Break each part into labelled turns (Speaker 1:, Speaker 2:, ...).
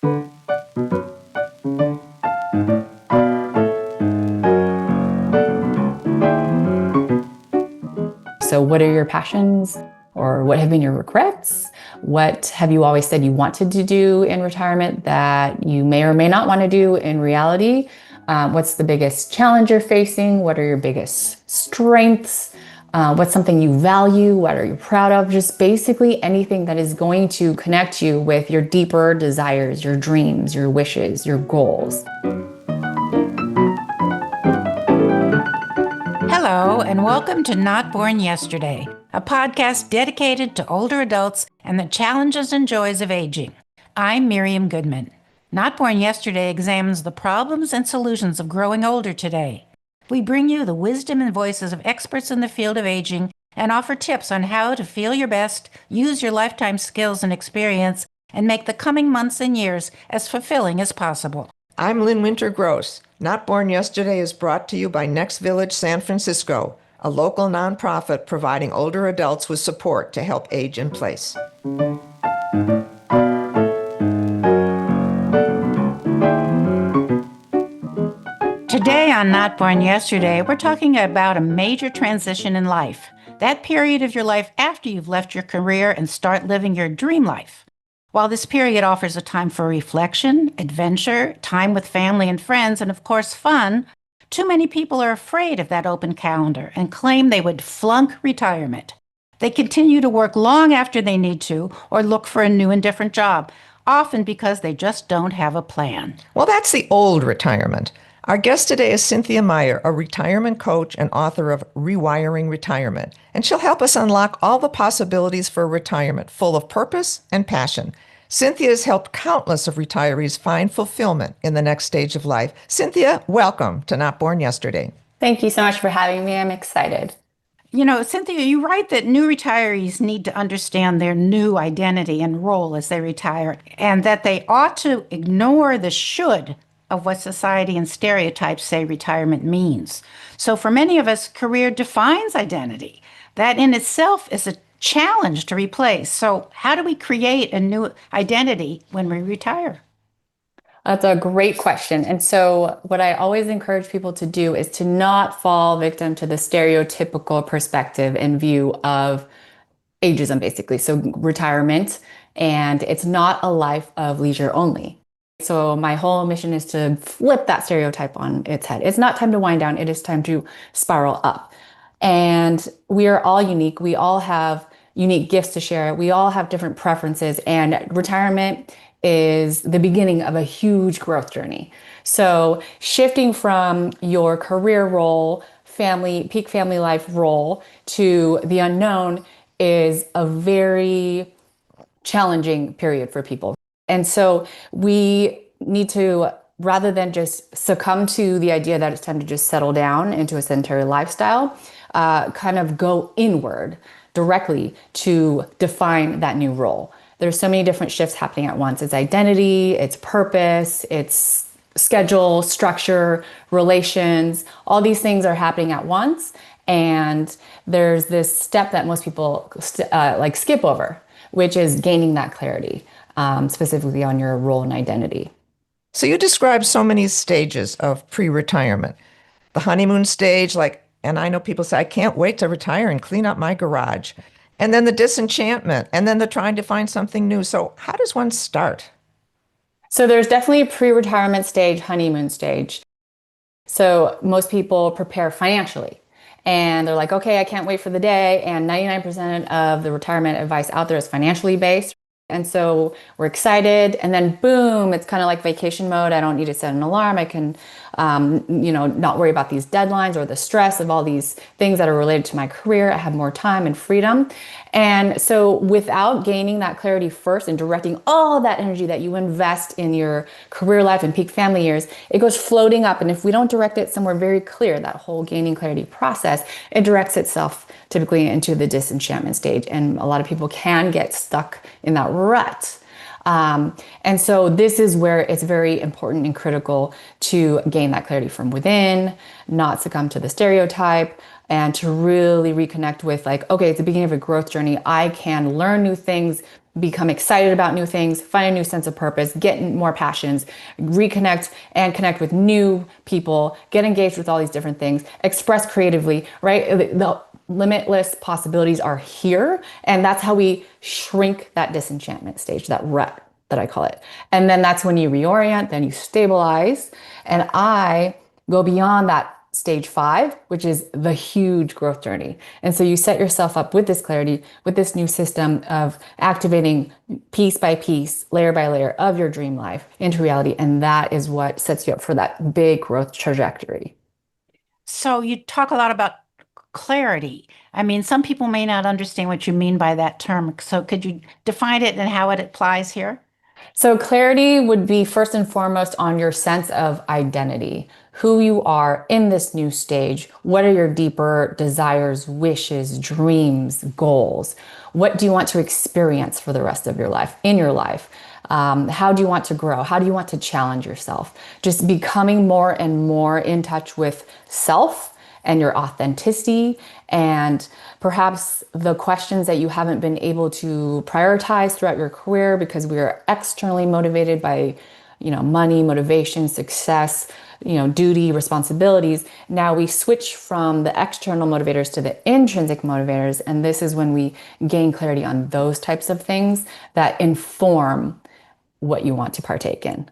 Speaker 1: So what are your passions, or what have been your regrets? What have you always said you wanted to do in retirement that you may or may not want to do in reality? What's the biggest challenge you're facing? What are your biggest strengths? What's something you value? What are you proud of? Just basically anything that is going to connect you with your deeper desires, your dreams, your wishes, your goals.
Speaker 2: Hello, and welcome to Not Born Yesterday, a podcast dedicated to older adults and the challenges and joys of aging. I'm Miriam Goodman. Not Born Yesterday examines the problems and solutions of growing older today. We bring you the wisdom and voices of experts in the field of aging and offer tips on how to feel your best, use your lifetime skills and experience, and make the coming months and years as fulfilling as possible.
Speaker 3: I'm Lynn Winter-Gross. Not Born Yesterday is brought to you by Next Village San Francisco, a local nonprofit providing older adults with support to help age in place.
Speaker 2: Today on Not Born Yesterday, we're talking about a major transition in life, that period of your life after you've left your career and start living your dream life. While this period offers a time for reflection, adventure, time with family and friends, and of course fun, too many people are afraid of that open calendar and claim they would flunk retirement. They continue to work long after they need to or look for a new and different job, often because they just don't have a plan.
Speaker 3: Well, that's the old retirement. Our guest today is Cyn Meyer, a retirement coach and author of Rewiring Retirement, and she'll help us unlock all the possibilities for retirement, full of purpose and passion. Cynthia has helped countless of retirees find fulfillment in the next stage of life. Cynthia, welcome to Not Born Yesterday.
Speaker 1: Thank you so much for having me. I'm excited.
Speaker 2: You know, Cynthia, you write that new retirees need to understand their new identity and role as they retire, and that they ought to ignore the should of what society and stereotypes say retirement means. So for many of us, career defines identity. That in itself is a challenge to replace. So how do we create a new identity when we retire?
Speaker 1: That's a great question. And so what I always encourage people to do is to not fall victim to the stereotypical perspective and view of ageism, basically. So retirement, and it's not a life of leisure only. So my whole mission is to flip that stereotype on its head. It's not time to wind down. It is time to spiral up. And we are all unique. We all have unique gifts to share. We all have different preferences, and retirement is the beginning of a huge growth journey. So shifting from your career role, peak family life role to the unknown is a very challenging period for people. And so we need to, rather than just succumb to the idea that it's time to just settle down into a sedentary lifestyle, kind of go inward directly to define that new role. There's so many different shifts happening at once. It's identity, it's purpose, it's schedule, structure, relations. All these things are happening at once. And there's this step that most people skip over, which is gaining that clarity, specifically on your role and identity.
Speaker 3: So you described so many stages of pre-retirement. The honeymoon stage, and I know people say, I can't wait to retire and clean up my garage. And then the disenchantment, and then the trying to find something new. So how does one start?
Speaker 1: So there's definitely a pre-retirement stage, honeymoon stage. So most people prepare financially. And they're like, okay, I can't wait for the day. And 99% of the retirement advice out there is financially based. And so we're excited, and then boom, it's kind of like vacation mode. I don't need to set an alarm. I can, not worry about these deadlines or the stress of all these things that are related to my career. I have more time and freedom. And so without gaining that clarity first and directing all that energy that you invest in your career life and peak family years, it goes floating up. And if we don't direct it somewhere very clear, that whole gaining clarity process, it directs itself typically into the disenchantment stage. And a lot of people can get stuck in that rut. And so this is where it's very important and critical to gain that clarity from within, not succumb to the stereotype, and to really reconnect with okay, it's the beginning of a growth journey. I can learn new things, become excited about new things, find a new sense of purpose, get more passions, reconnect and connect with new people, get engaged with all these different things, express creatively, right? The limitless possibilities are here. And that's how we shrink that disenchantment stage, that rut that I call it. And then that's when you reorient, then you stabilize. And I go beyond that stage 5, which is the huge growth journey. And so you set yourself up with this clarity, with this new system of activating piece by piece, layer by layer of your dream life into reality. And that is what sets you up for that big growth trajectory.
Speaker 2: So you talk a lot about clarity. I mean, some people may not understand what you mean by that term. So could you define it and how it applies here?
Speaker 1: So clarity would be first and foremost on your sense of identity, who you are in this new stage. What are your deeper desires, wishes, dreams, goals? What do you want to experience for the rest of your life, in your life? How do you want to grow? How do you want to challenge yourself? Just becoming more and more in touch with self and your authenticity, and perhaps the questions that you haven't been able to prioritize throughout your career because we are externally motivated by, money, motivation, success, duty, responsibilities. Now we switch from the external motivators to the intrinsic motivators, and this is when we gain clarity on those types of things that inform what you want to partake in.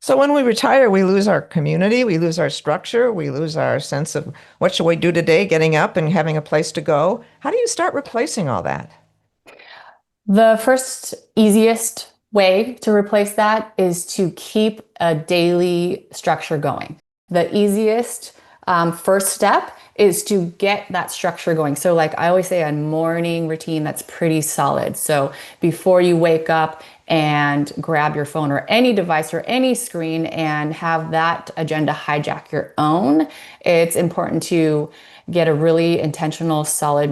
Speaker 3: So when we retire, we lose our community, we lose our structure, we lose our sense of what should we do today, getting up and having a place to go. How do you start replacing all that?
Speaker 1: The first easiest way to replace that is to keep a daily structure going. The easiest first step is to get that structure going. So like I always say, a morning routine that's pretty solid. So before you wake up and grab your phone or any device or any screen and have that agenda hijack your own, it's important to get a really intentional, solid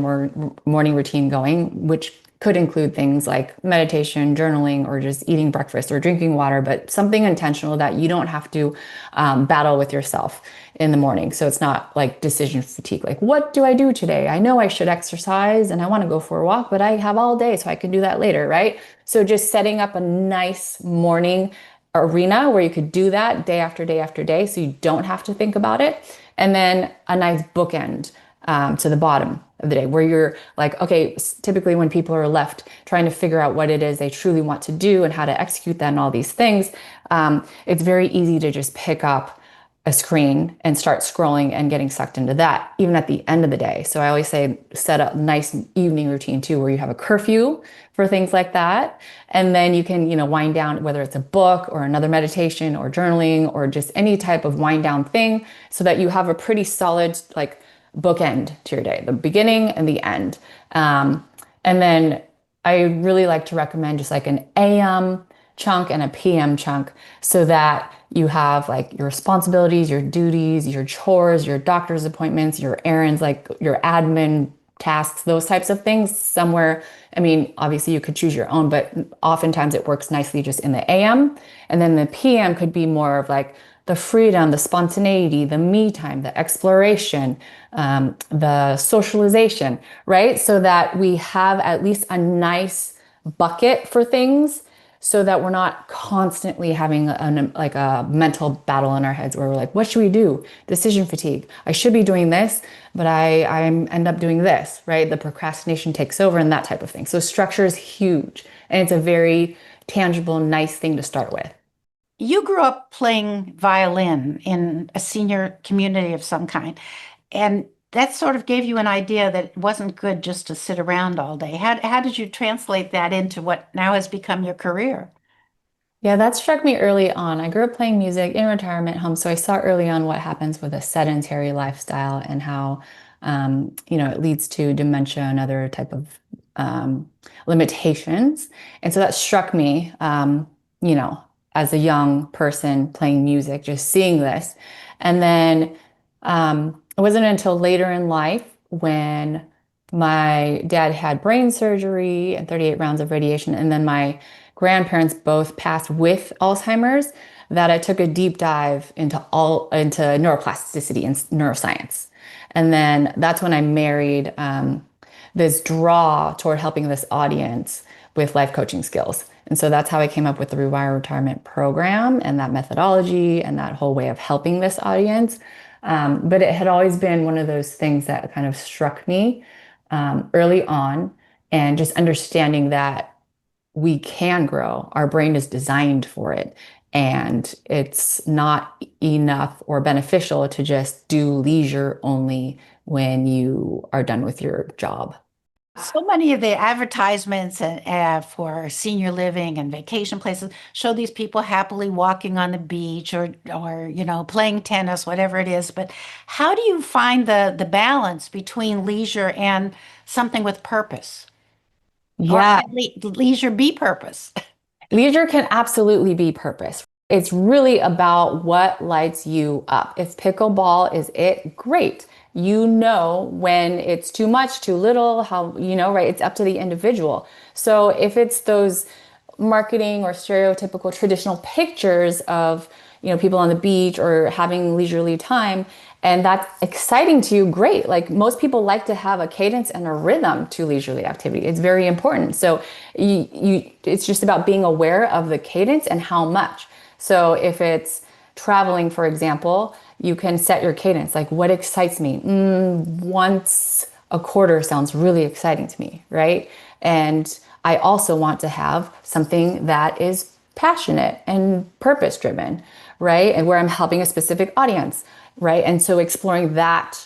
Speaker 1: morning routine going, which could include things like meditation, journaling, or just eating breakfast or drinking water, but something intentional that you don't have to battle with yourself in the morning. So it's not like decision fatigue. Like, what do I do today? I know I should exercise and I want to go for a walk, but I have all day, so I can do that later, right? So just setting up a nice morning arena where you could do that day after day after day, so you don't have to think about it. And then a nice bookend to the bottom of the day where you're like, okay, typically when people are left trying to figure out what it is they truly want to do and how to execute that and all these things, it's very easy to just pick up a screen and start scrolling and getting sucked into that, even at the end of the day. So I always say, set up nice evening routine too, where you have a curfew for things like that. And then you can, wind down, whether it's a book or another meditation or journaling or just any type of wind down thing, so that you have a pretty solid, like, bookend to your day, the beginning and the end. And then I really like to recommend just like an AM chunk and a PM chunk, so that you have like your responsibilities, your duties, your chores, your doctor's appointments, your errands, like your admin tasks, those types of things somewhere. I mean, obviously you could choose your own, but oftentimes it works nicely just in the AM. And then the PM could be more of like the freedom, the spontaneity, the me time, the exploration, the socialization, right? So that we have at least a nice bucket for things, so that we're not constantly having a mental battle in our heads where we're like, what should we do? Decision fatigue. I should be doing this, but I end up doing this, right? The procrastination takes over and that type of thing. So structure is huge, and it's a very tangible, nice thing to start with.
Speaker 2: You grew up playing violin in a senior community of some kind, and that sort of gave you an idea that it wasn't good just to sit around all day. How did you translate that into what now has become your career?
Speaker 1: Yeah, that struck me early on. I grew up playing music in retirement homes, so I saw early on what happens with a sedentary lifestyle and how, it leads to dementia and other type of limitations. And so that struck me, you know, as a young person playing music, just seeing this. And then it wasn't until later in life when my dad had brain surgery and 38 rounds of radiation, and then my grandparents both passed with Alzheimer's, that I took a deep dive into neuroplasticity and neuroscience. And then that's when I married this draw toward helping this audience with life coaching skills. And so that's how I came up with the Rewire Retirement program and that methodology and that whole way of helping this audience. But it had always been one of those things that kind of struck me early on, and just understanding that we can grow. Our brain is designed for it. And it's not enough or beneficial to just do leisure only when you are done with your job.
Speaker 2: So many of the advertisements for senior living and vacation places show these people happily walking on the beach or playing tennis, whatever it is. But how do you find the balance between leisure and something with purpose, or
Speaker 1: Yeah,
Speaker 2: can leisure be purpose?
Speaker 1: leisure can absolutely be purpose. It's really about what lights you up. If pickleball is it, great. You know when it's too much, too little, how, right? It's up to the individual. So if it's those marketing or stereotypical traditional pictures of, people on the beach or having leisurely time, and that's exciting to you, great. Like most people like to have a cadence and a rhythm to leisurely activity. It's very important. So it's just about being aware of the cadence and how much. So if it's traveling, for example, you can set your cadence. Like what excites me? Once a quarter sounds really exciting to me, right? And I also want to have something that is passionate and purpose driven, right? And where I'm helping a specific audience, right? And so exploring that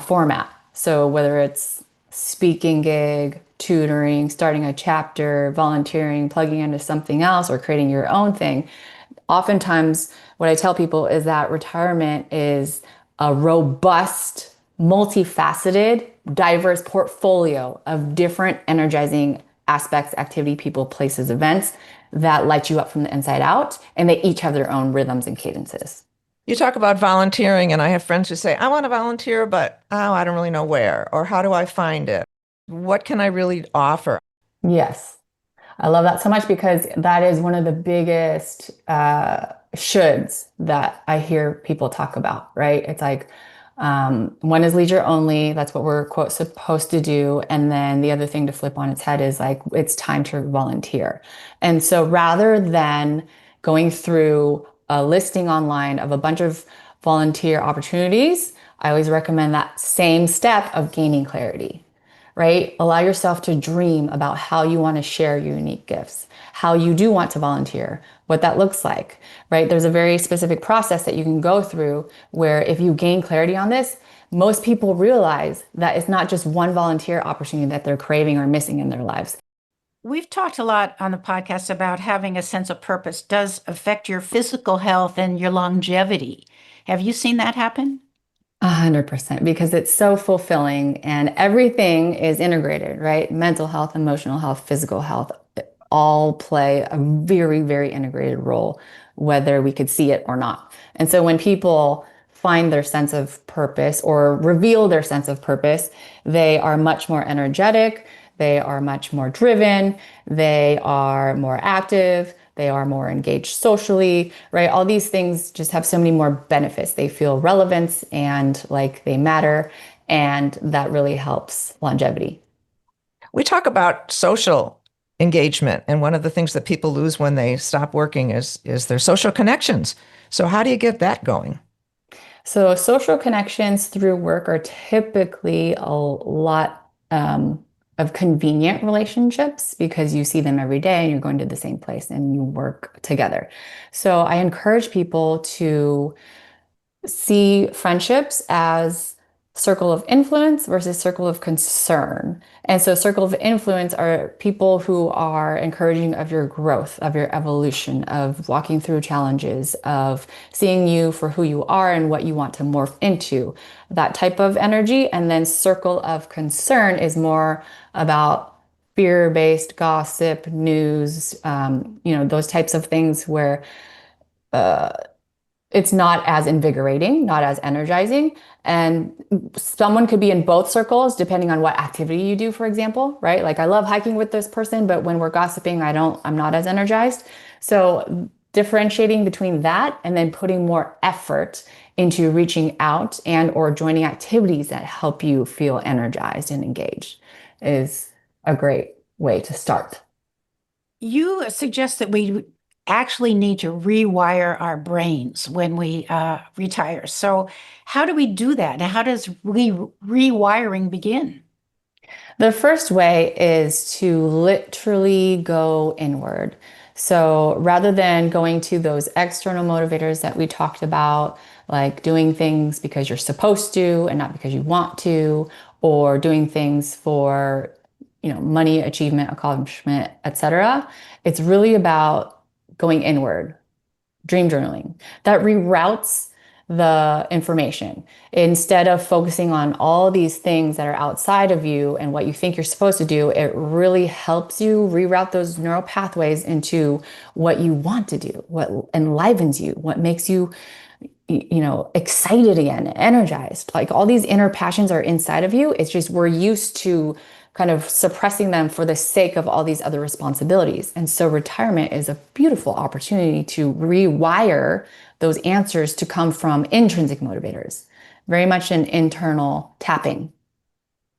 Speaker 1: format. So whether it's speaking gig, tutoring, starting a chapter, volunteering, plugging into something else, or creating your own thing. Oftentimes, what I tell people is that retirement is a robust, multifaceted, diverse portfolio of different energizing aspects, activity, people, places, events that light you up from the inside out. And they each have their own rhythms and cadences.
Speaker 3: You talk about volunteering, and I have friends who say, I want to volunteer, but I don't really know where, or how do I find it? What can I really offer?
Speaker 1: Yes. I love that so much because that is one of the biggest shoulds that I hear people talk about, right? It's like one is leisure only. That's what we're, quote, supposed to do. And then the other thing to flip on its head is like, it's time to volunteer. And so rather than going through a listing online of a bunch of volunteer opportunities, I always recommend that same step of gaining clarity, right? Allow yourself to dream about how you want to share your unique gifts, how you do want to volunteer, what that looks like, right? There's a very specific process that you can go through where if you gain clarity on this, most people realize that it's not just one volunteer opportunity that they're craving or missing in their lives.
Speaker 2: We've talked a lot on the podcast about having a sense of purpose does affect your physical health and your longevity. Have you seen that happen?
Speaker 1: 100%, because it's so fulfilling and everything is integrated, right? Mental health, emotional health, physical health all play a very, very integrated role, whether we could see it or not. And so when people find their sense of purpose or reveal their sense of purpose, they are much more energetic, they are much more driven, they are more active, they are more engaged socially, right? All these things just have so many more benefits. They feel relevance and like they matter, and that really helps longevity.
Speaker 3: We talk about social engagement, and one of the things that people lose when they stop working is their social connections. So how do you get that going?
Speaker 1: So social connections through work are typically a lot of convenient relationships because you see them every day and you're going to the same place and you work together. So I encourage people to see friendships as circle of influence versus circle of concern. And so circle of influence are people who are encouraging of your growth, of your evolution, of walking through challenges, of seeing you for who you are and what you want to morph into, that type of energy. And then circle of concern is more about fear-based gossip, news, those types of things where it's not as invigorating, not as energizing. And someone could be in both circles depending on what activity you do, for example, right? Like I love hiking with this person, but when we're gossiping, I'm not as energized. So differentiating between that and then putting more effort into reaching out and or joining activities that help you feel energized and engaged is a great way to start.
Speaker 2: You suggest that we actually need to rewire our brains when we retire. So, how do we do that? And how does rewiring begin?
Speaker 1: The first way is to literally go inward. So rather than going to those external motivators that we talked about, like doing things because you're supposed to and not because you want to, or doing things for, money, achievement, accomplishment, etc., it's really about going inward, dream journaling that reroutes the information. Instead of focusing on all these things that are outside of you and what you think you're supposed to do, it really helps you reroute those neural pathways into what you want to do, what enlivens you, what makes you excited again, energized. Like all these inner passions are inside of you. It's just we're used to kind of suppressing them for the sake of all these other responsibilities. And so retirement is a beautiful opportunity to rewire those answers to come from intrinsic motivators, very much an internal tapping.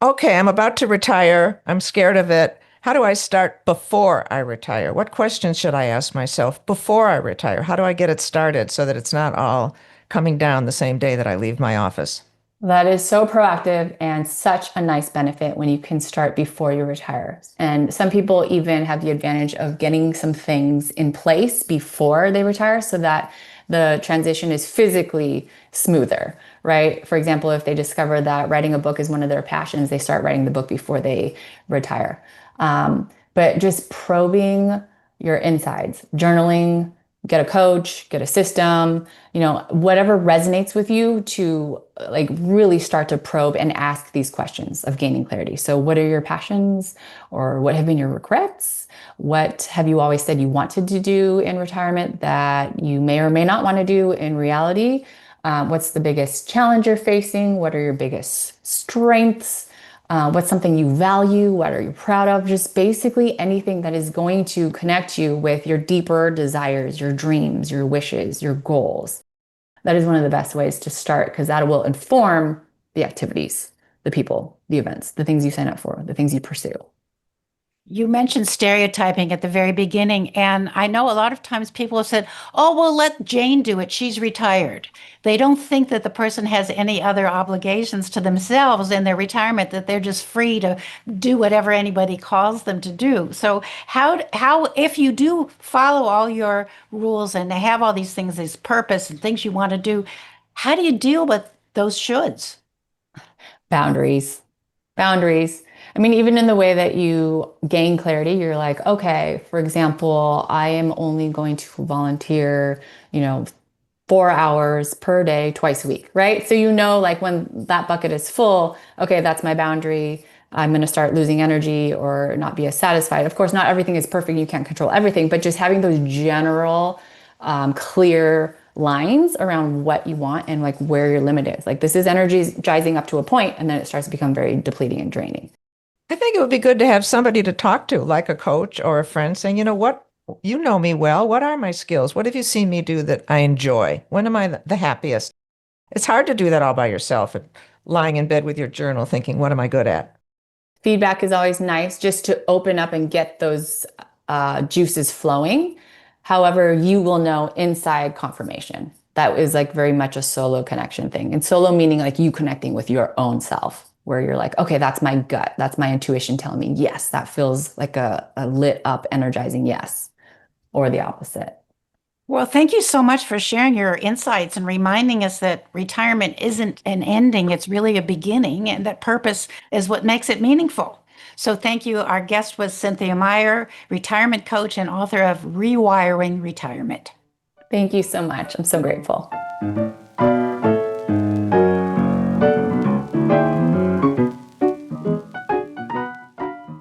Speaker 3: Okay, I'm about to retire. I'm scared of it. How do I start before I retire? What questions should I ask myself before I retire? How do I get it started so that it's not all coming down the same day that I leave my office?
Speaker 1: That is so proactive and such a nice benefit when you can start before you retire. And some people even have the advantage of getting some things in place before they retire so that the transition is physically smoother, right? For example, if they discover that writing a book is one of their passions, they start writing the book before they retire. But just probing your insides, journaling, get a coach, get a system, whatever resonates with you to like really start to probe and ask these questions of gaining clarity. So what are your passions or what have been your regrets? What have you always said you wanted to do in retirement that you may or may not want to do in reality? What's the biggest challenge you're facing? What are your biggest strengths? What's something you value? What are you proud of? Just basically anything that is going to connect you with your deeper desires, your dreams, your wishes, your goals. That is one of the best ways to start because that will inform the activities, the people, the events, the things you sign up for, the things you pursue.
Speaker 2: You mentioned stereotyping at the very beginning, and I know a lot of times people have said, "Oh, well, let Jane do it. She's retired." They don't think that the person has any other obligations to themselves in their retirement, that they're just free to do whatever anybody calls them to do. So if you do follow all your rules and have all these things, this purpose and things you want to do, how do you deal with those shoulds?
Speaker 1: Boundaries. Boundaries. I mean, even in the way that you gain clarity, you're like, okay, for example, I am only going to volunteer, 4 hours per day, twice a week, right? So like when that bucket is full, okay, that's my boundary. I'm going to start losing energy or not be as satisfied. Of course, not everything is perfect. You can't control everything, but just having those general, clear lines around what you want and like where your limit is. Like this is energizing up to a point, and then it starts to become very depleting and draining.
Speaker 3: I think it would be good to have somebody to talk to, like a coach or a friend, saying, you know what? You know me well. What are my skills? What have you seen me do that I enjoy? When am I the happiest? It's hard to do that all by yourself and lying in bed with your journal thinking, what am I good at?
Speaker 1: Feedback is always nice just to open up and get those juices flowing. However, you will know inside confirmation. That is like very much a solo connection thing. And solo meaning like you connecting with your own self, where you're like, okay, that's my gut. That's my intuition telling me, yes, that feels like a lit up, energizing yes, or the opposite.
Speaker 2: Well, thank you so much for sharing your insights and reminding us that retirement isn't an ending, it's really a beginning, and that purpose is what makes it meaningful. So, thank you. Our guest was Cynthia Meyer, retirement coach and author of Rewiring Retirement.
Speaker 1: Thank you so much. I'm so grateful.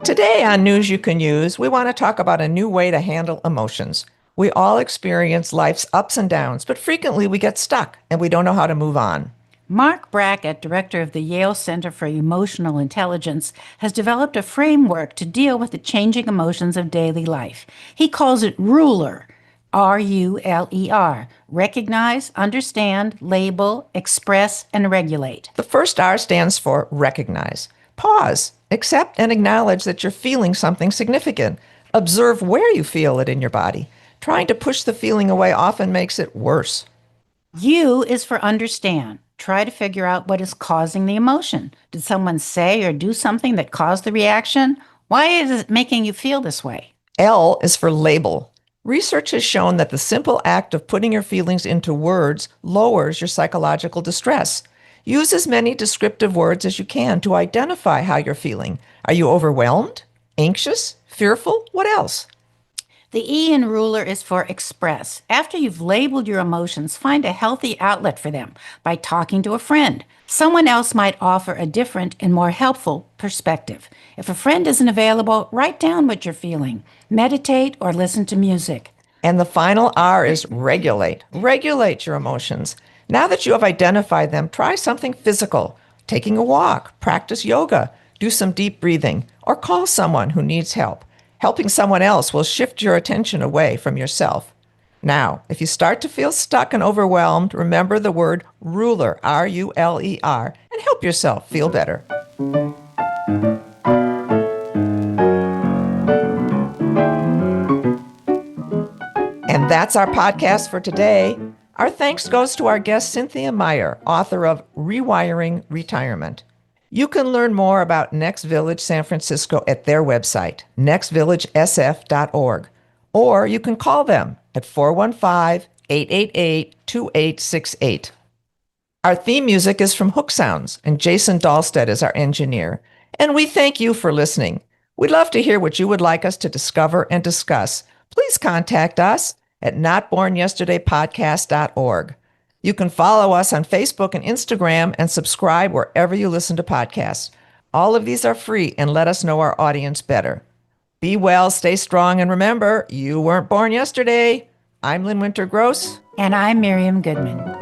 Speaker 3: Today on News You Can Use, we want to talk about a new way to handle emotions. We all experience life's ups and downs, but frequently we get stuck and we don't know how to move on.
Speaker 2: Mark Brackett, director of the Yale Center for Emotional Intelligence, has developed a framework to deal with the changing emotions of daily life. He calls it RULER, RULER, recognize, understand, label, express, and regulate.
Speaker 3: The first R stands for recognize. Pause, accept, and acknowledge that you're feeling something significant. Observe where you feel it in your body. Trying to push the feeling away often makes it worse.
Speaker 2: U is for understand. Try to figure out what is causing the emotion. Did someone say or do something that caused the reaction? Why is it making you feel this way?
Speaker 3: L is for label. Research has shown that the simple act of putting your feelings into words lowers your psychological distress. Use as many descriptive words as you can to identify how you're feeling. Are you overwhelmed? Anxious? Fearful? What else?
Speaker 2: The E in ruler is for express. After you've labeled your emotions, find a healthy outlet for them by talking to a friend. Someone else might offer a different and more helpful perspective. If a friend isn't available, write down what you're feeling. Meditate or listen to music.
Speaker 3: And the final R is regulate. Regulate your emotions. Now that you have identified them, try something physical. Taking a walk, practice yoga, do some deep breathing, or call someone who needs help. Helping someone else will shift your attention away from yourself. Now, if you start to feel stuck and overwhelmed, remember the word ruler, R-U-L-E-R, and help yourself feel better. And that's our podcast for today. Our thanks goes to our guest, Cyn Meyer, author of Rewiring Retirement. You can learn more about Next Village San Francisco at their website, nextvillagesf.org, or you can call them at 415-888-2868. Our theme music is from Hook Sounds, and Jason Dahlstedt is our engineer. And we thank you for listening. We'd love to hear what you would like us to discover and discuss. Please contact us at notbornyesterdaypodcast.org. You can follow us on Facebook and Instagram and subscribe wherever you listen to podcasts. All of these are free and let us know our audience better. Be well, stay strong, and remember, you weren't born yesterday. I'm Lynn Winter Gross.
Speaker 2: And I'm Miriam Goodman.